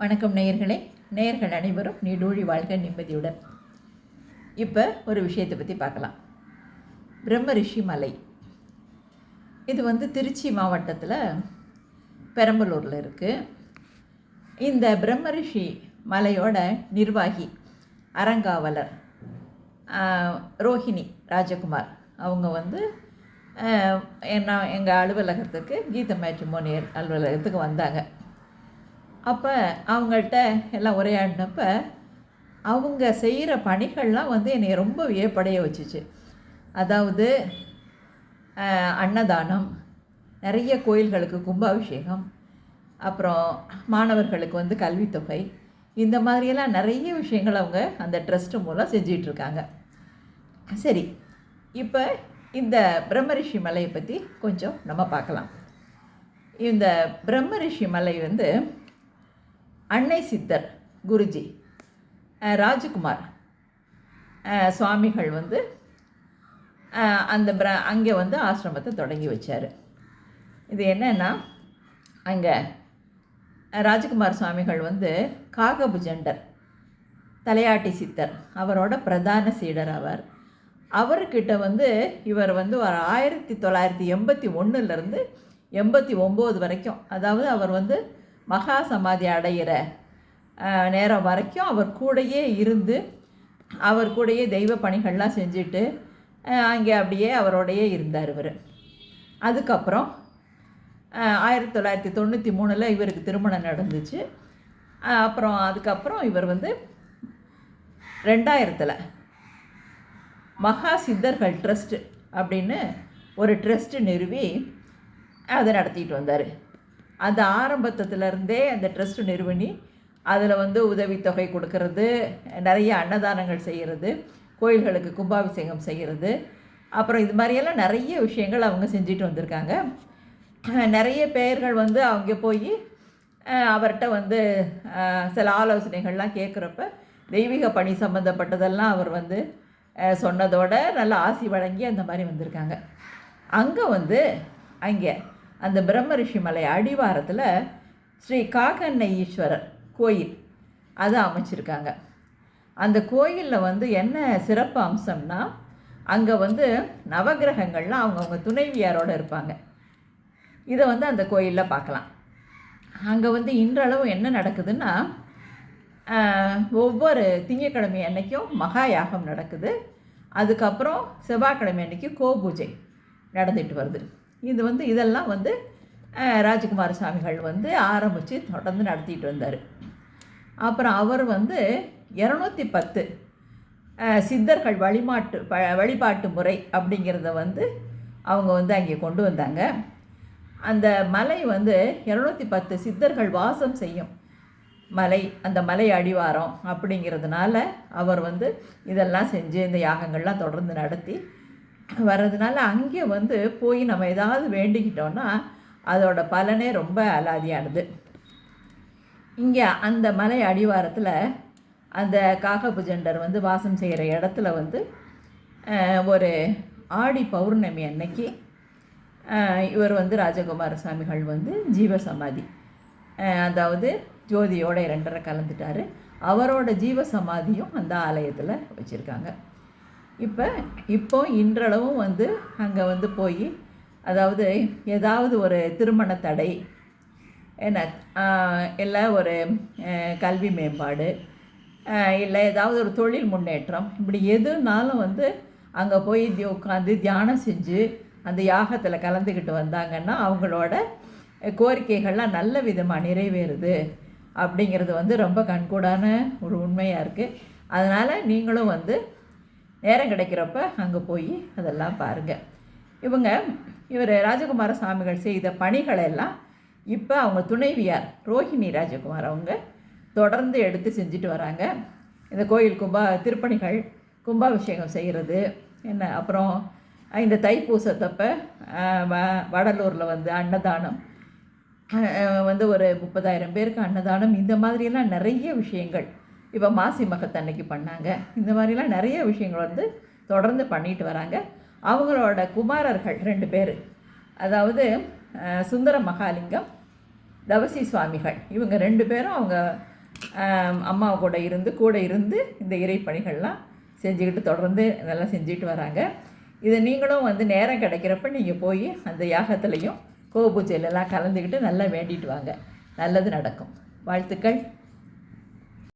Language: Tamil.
வணக்கம் நேயர்களே. நேயர்கள் அனைவரும் நீடூழி வாழ்க நிம்மதியுடன். இப்போ ஒரு விஷயத்தை பற்றி பார்க்கலாம். பிரம்மரிஷி மலை. இது திருச்சி மாவட்டத்தில் பெரம்பலூரில் இருக்குது. இந்த பிரம்மரிஷி மலையோட நிர்வாகி அறங்காவலர் ரோஹிணி ராஜகுமார் அவங்க எங்கள் அலுவலகத்துக்கு கீத மேட்ரிமோனியல் அலுவலகத்துக்கு வந்தாங்க. அப்போ அவங்கள்ட்ட எல்லாம் உரையாடினப்ப அவங்க செய்கிற பணிகள்லாம் என்னை ரொம்ப வியப்படைய வச்சுச்சு. அதாவது அன்னதானம், நிறைய கோயில்களுக்கு கும்பாபிஷேகம், அப்புறம் மாணவர்களுக்கு கல்வித்தொகை, இந்த மாதிரியெல்லாம் நிறைய விஷயங்கள் அவங்க அந்த ட்ரஸ்ட்டு மூலம் செஞ்சிகிட்ருக்காங்க. சரி, இப்போ இந்த பிரம்மரிஷி மலையை பற்றி கொஞ்சம் நம்ம பார்க்கலாம். இந்த பிரம்மரிஷி மலை அன்னை சித்தர் குருஜி ராஜகுமார் சுவாமிகள் அந்த அங்கே ஆசிரமத்தை தொடங்கி வச்சார். இது என்னென்னா, அங்கே ராஜகுமார் சுவாமிகள் காகபுஜண்டர் தலையாட்டி சித்தர் அவரோட பிரதான சீடர் ஆவார். அவர்கிட்ட இவர் ஒரு 1981 89 வரைக்கும், அதாவது அவர் மகா சமாதி அடைகிற நேரம் வரைக்கும் அவர் கூடையே இருந்து அவர் கூடையே தெய்வ பணிகள்லாம் செஞ்சுட்டு அங்கே அப்படியே அவரோடையே இருந்தார் இவர். அதுக்கப்புறம் 1993 இவருக்கு திருமணம் நடந்துச்சு. அப்புறம் அதுக்கப்புறம் இவர் 2000 மகா சித்தர்கள் ட்ரஸ்ட்டு அப்படின்னு ஒரு ட்ரஸ்ட்டு நிறுவி அதை நடத்திட்டு வந்தார். அந்த ஆரம்பத்திலருந்தே அந்த ட்ரஸ்ட்டு நிறுவனி அதில் உதவித்தொகை கொடுக்கறது, நிறைய அன்னதானங்கள் செய்கிறது, கோயில்களுக்கு கும்பாபிஷேகம் செய்கிறது, அப்புறம் இது மாதிரியெல்லாம் நிறைய விஷயங்கள் அவங்க செஞ்சுட்டு வந்திருக்காங்க. நிறைய பேர்கள் அவங்க போய் அவர்கிட்ட சில ஆலோசனைகள்லாம் கேட்குறப்ப தெய்வீக பணி சம்மந்தப்பட்டதெல்லாம் அவர் சொன்னதோட நல்ல ஆசி வழங்கி அந்த மாதிரி வந்திருக்காங்க. அங்கே அந்த பிரம்மரிஷி மலை அடிவாரத்தில் ஸ்ரீ காகண்ணை ஈஸ்வரர் கோயில் அதை அமைச்சிருக்காங்க. அந்த கோயிலில் என்ன சிறப்பு அம்சம்னா, அங்கே நவகிரகங்கள்லாம் அவங்கவுங்க துணைவியாரோடு இருப்பாங்க. இதை அந்த கோயிலில் பார்க்கலாம். அங்கே இன்றளவு என்ன நடக்குதுன்னா, ஒவ்வொரு திங்கட்கிழமை அன்னைக்கும் மகா யாகம் நடக்குது. அதுக்கப்புறம் செவ்வாய்க்கிழமை அன்னைக்கு கோபூஜை நடந்துட்டு வருது. இது இதெல்லாம் ராஜகுமார சுவாமிகள் ஆரம்பித்து தொடர்ந்து நடத்திட்டு வந்தார். அப்புறம் அவர் 210 சித்தர்கள் வழிபாட்டு முறை அப்படிங்கிறத அவங்க அங்கே கொண்டு வந்தாங்க. அந்த மலை 210 சித்தர்கள் வாசம் செய்யும் மலை, அந்த மலை அடிவாரம் அப்படிங்கிறதுனால அவர் இதெல்லாம் செஞ்சு இந்த யாகங்கள்லாம் தொடர்ந்து நடத்தி வர்றதுனால அங்கே போய் நம்ம ஏதாவது வேண்டிக்கிட்டோன்னா அதோட பலனே ரொம்ப அலாதியானது. இங்கே அந்த மலை அடிவாரத்தில் அந்த காகபுஜண்டர் வாசம் செய்கிற இடத்துல ஒரு ஆடி பௌர்ணமி அன்னைக்கு இவர் ராஜகுமார சுவாமிகள் ஜீவசமாதி, அதாவது ஜோதியோட 2 கலந்துட்டார். அவரோட ஜீவசமாதியும் அந்த ஆலயத்தில் வச்சுருக்காங்க. இப்போ இன்றளவும் அங்கே போய், அதாவது ஏதாவது ஒரு திருமண தடை, என்ன இல்லை ஒரு கல்வி மேம்பாடு, இல்லை ஏதாவது ஒரு தொழில் முன்னேற்றம், இப்படி எதுனாலும் அங்கே போய் உட்காந்து தியானம் செஞ்சு அந்த யாகத்தில் கலந்துக்கிட்டு வந்தாங்கன்னா அவங்களோட கோரிக்கைகள்லாம் நல்ல விதமாக நிறைவேறுது அப்படிங்கிறது ரொம்ப கண்கூடான ஒரு உண்மையாக இருக்குது. அதனால் நீங்களும் நேரம் கிடைக்கிறப்ப அங்கே போய் அதெல்லாம் பாருங்கள். இவர் ராஜகுமார சுவாமிகள் செய்த பணிகளெல்லாம் இப்போ அவங்க துணைவியார் ரோஹிணி ராஜகுமார் அவங்க தொடர்ந்து எடுத்து செஞ்சுட்டு வராங்க. இந்த கோயில் திருப்பணிகள், கும்பாபிஷேகம் செய்கிறது என்ன, அப்புறம் இந்த தைப்பூசத்தப்போ வடலூரில் அன்னதானம், ஒரு 30,000 பேருக்கு அன்னதானம், இந்த மாதிரியெல்லாம் நிறைய விஷயங்கள் இப்போ மாசி மகத்தன்னைக்கு பண்ணாங்க. இந்த மாதிரிலாம் நிறைய விஷயங்கள் தொடர்ந்து பண்ணிட்டு வராங்க. அவங்களோட குமாரர்கள் 2 பேர், அதாவது சுந்தர மகாலிங்கம், தவசி சுவாமிகள் இவங்க 2 பேரும் அவங்க அம்மா கூட இருந்து இந்த இறைப்பணிகள்லாம் செஞ்சுக்கிட்டு தொடர்ந்து நல்லா செஞ்சுட்டு வராங்க. இதை நீங்களும் வந்து நேரம் கிடைக்கிறப்ப நீங்கள் போய் அந்த யாகத்துலேயும் கோபூஜையிலலாம் கலந்துக்கிட்டு நல்லா வேண்டிட்டு வாங்க. நல்லது நடக்கும். வாழ்த்துக்கள்.